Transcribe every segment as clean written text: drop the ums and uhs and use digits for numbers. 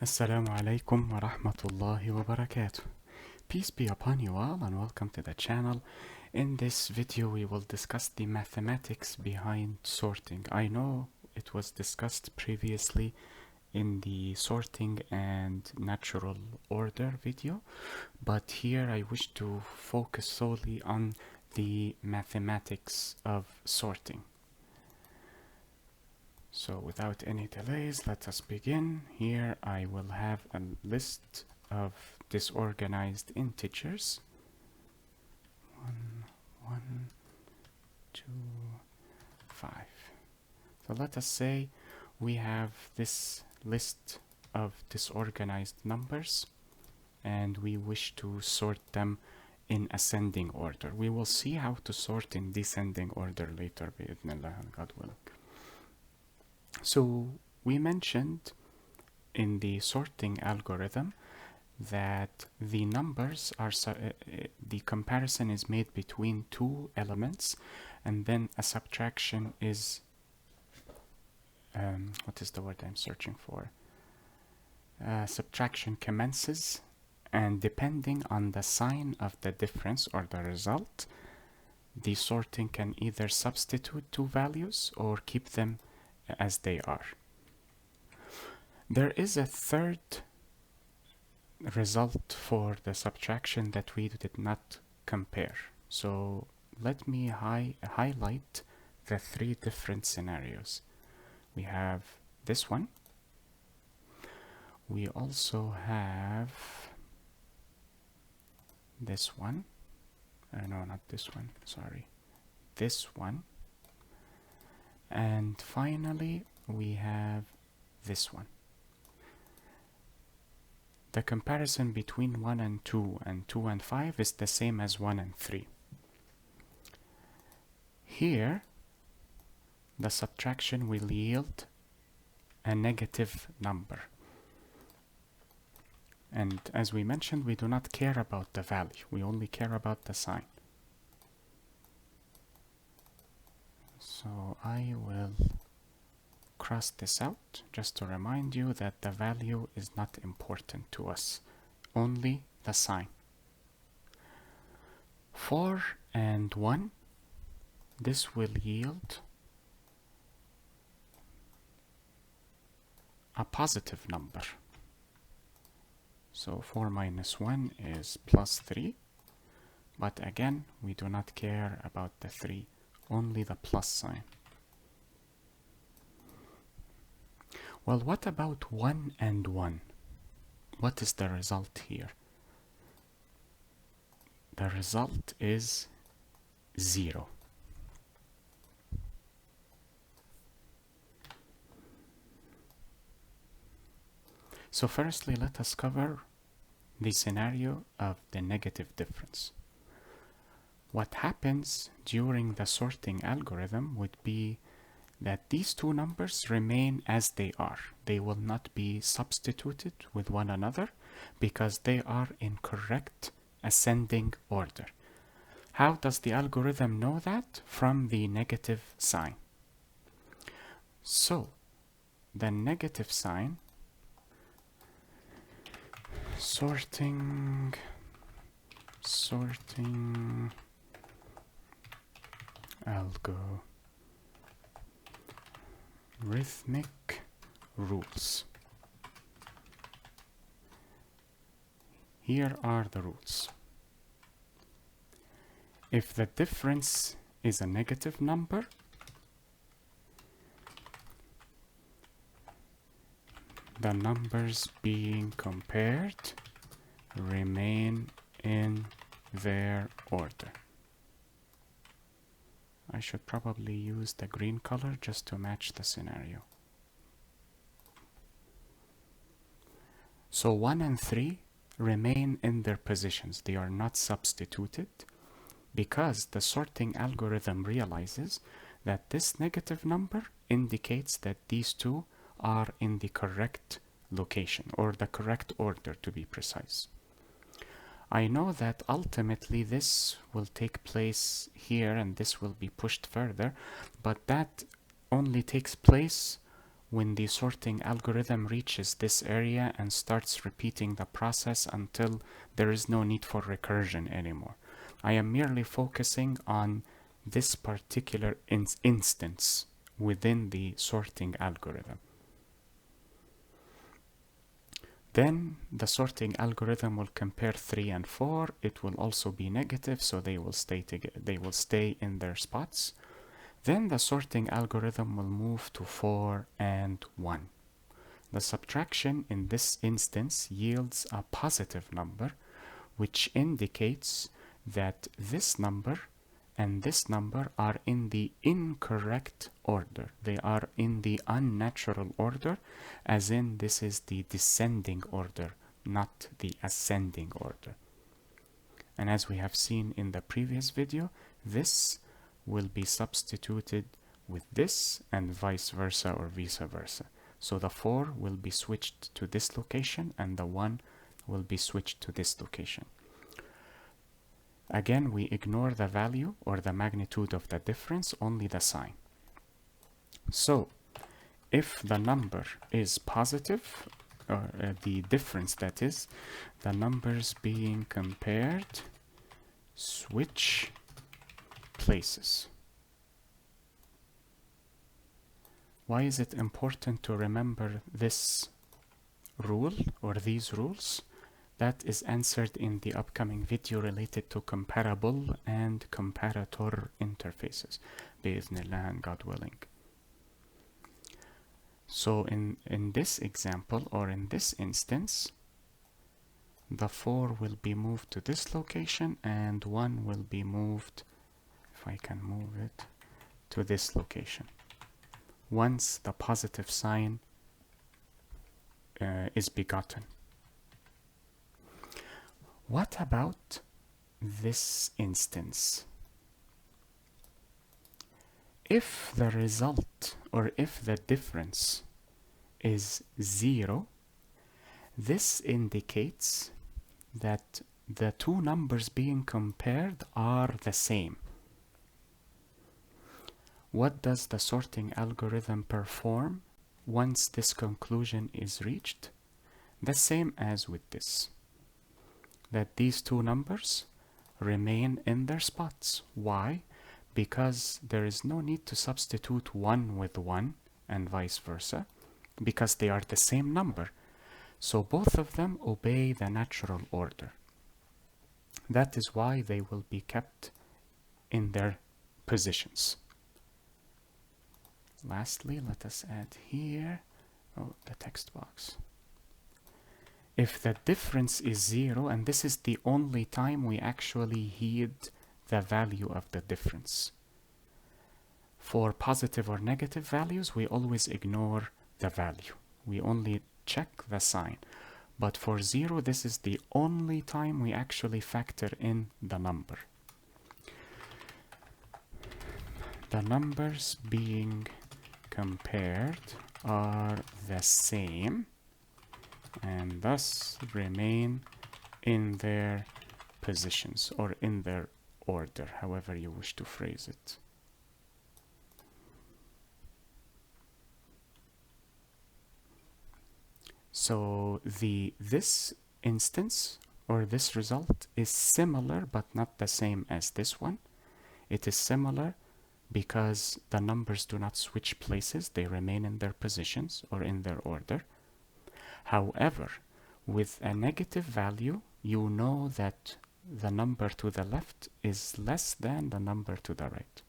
Assalamu alaikum wa rahmatullahi wa barakatuh. Peace be upon you all and welcome to the channel. In this video we will discuss the mathematics behind sorting. I know it was discussed previously in the sorting and natural order video, but here I wish to focus solely on the mathematics of sorting. So without any delays, let us begin. Here I will have a list of disorganized integers. 1, 2, 5. So let us say we have this list of disorganized numbers and we wish to sort them in ascending order. We will see how to sort in descending order later, bi'idhnillah, God willing. So we mentioned in the sorting algorithm that the numbers are the comparison is made between two elements, and then a subtraction is what is the word I'm searching for? Subtraction commences, and depending on the sign of the difference or the result, the sorting can either substitute two values or keep them as they are. There is a third result for the subtraction that we did not compare. So let me highlight the three different scenarios. We have this one. We also have this one. No, not this one, sorry. This one. And finally, we have this one. The comparison between 1 and 2 and 2 and 5 is the same as 1 and 3. Here, the subtraction will yield a negative number. And as we mentioned, we do not care about the value. We only care about the sign. So I will cross this out just to remind you that the value is not important to us, only the sign. 4 and 1, this will yield a positive number. So 4 minus 1 is plus 3, but again we do not care about the 3, only the plus sign. Well, what about 1 and 1? What is the result here? The result is 0. So firstly, let us cover the scenario of the negative difference. What happens during the sorting algorithm would be that these two numbers remain as they are. They will not be substituted with one another because they are in correct ascending order. How does the algorithm know that? From the negative sign. So, the negative sign, sorting algorithmic rules. Here are the rules. If the difference is a negative number, the numbers being compared remain in their order. I should probably use the green color just to match the scenario. So 1 and 3 remain in their positions. They are not substituted because the sorting algorithm realizes that this negative number indicates that these two are in the correct location, or the correct order to be precise. I know that ultimately this will take place here and this will be pushed further, but that only takes place when the sorting algorithm reaches this area and starts repeating the process until there is no need for recursion anymore. I am merely focusing on this particular instance within the sorting algorithm. Then the sorting algorithm will compare 3 and 4. It will also be negative, so they will stay in their spots. Then the sorting algorithm will move to 4 and 1. The subtraction in this instance yields a positive number, which indicates that this number and this number are in the incorrect order. They are in the unnatural order, as in this is the descending order, not the ascending order. And as we have seen in the previous video, this will be substituted with this and vice versa or vice versa. So the 4 will be switched to this location and the 1 will be switched to this location. Again, we ignore the value or the magnitude of the difference, only the sign. So if the number is positive, or the difference, that is, the numbers being compared switch places. Why is it important to remember this rule or these rules? That is answered in the upcoming video related to comparable and comparator interfaces, بإذن and God willing. So in this example, or in this instance, the 4 will be moved to this location and 1 will be moved, if I can move it, to this location, once the positive sign is begotten. What about this instance? If the result, or if the difference is 0, this indicates that the two numbers being compared are the same. What does the sorting algorithm perform once this conclusion is reached? The same as with this, that these two numbers remain in their spots. Why? Because there is no need to substitute 1 with 1 and vice versa, because they are the same number. So both of them obey the natural order. That is why they will be kept in their positions. Lastly, let us add here, the text box. If the difference is 0, and this is the only time we actually heed the value of the difference. For positive or negative values, we always ignore the value. We only check the sign. But for 0, this is the only time we actually factor in the number. The numbers being compared are the same and thus remain in their positions or in their order, however you wish to phrase it. So this instance or this result is similar but not the same as this one. It is similar because the numbers do not switch places, they remain in their positions or in their order. However, with a negative value, you know that the number to the left is less than the number to the right.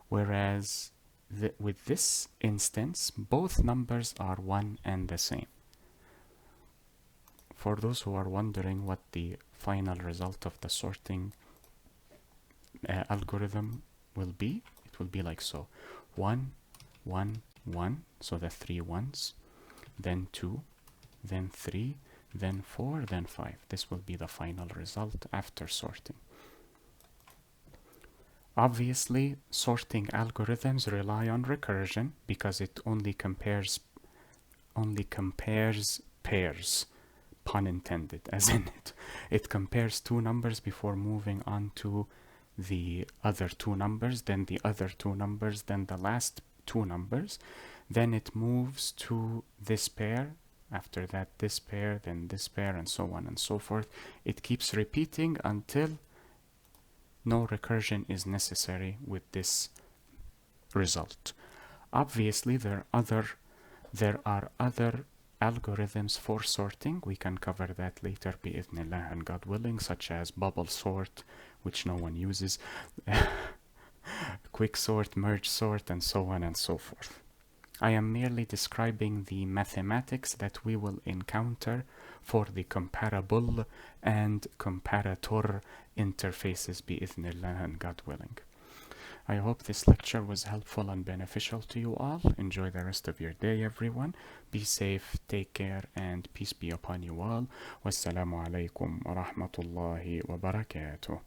Whereas with this instance, both numbers are 1 and the same. For those who are wondering what the final result of the sorting algorithm will be, it will be like so: 1, 1, 1, so the 3 ones, then 2, then 3, then 4, then 5. This will be the final result after sorting. Obviously, sorting algorithms rely on recursion because it only compares pairs, pun intended, as in it compares two numbers before moving on to the other two numbers, then the other two numbers, then the last two numbers. then it moves to this pair, after that this pair, then this pair, and so on and so forth. It keeps repeating until no recursion is necessary with this result. Obviously, there are other algorithms for sorting. We can cover that later, bi'idhnillah and God willing, such as bubble sort, which no one uses, quick sort, merge sort, and so on and so forth. I am merely describing the mathematics that we will encounter for the comparable and comparator interfaces, bi'idhnillah and God willing. I hope this lecture was helpful and beneficial to you all. Enjoy the rest of your day, everyone. Be safe, take care, and peace be upon you all. Wassalamu alaikum wa rahmatullahi wa barakatuh.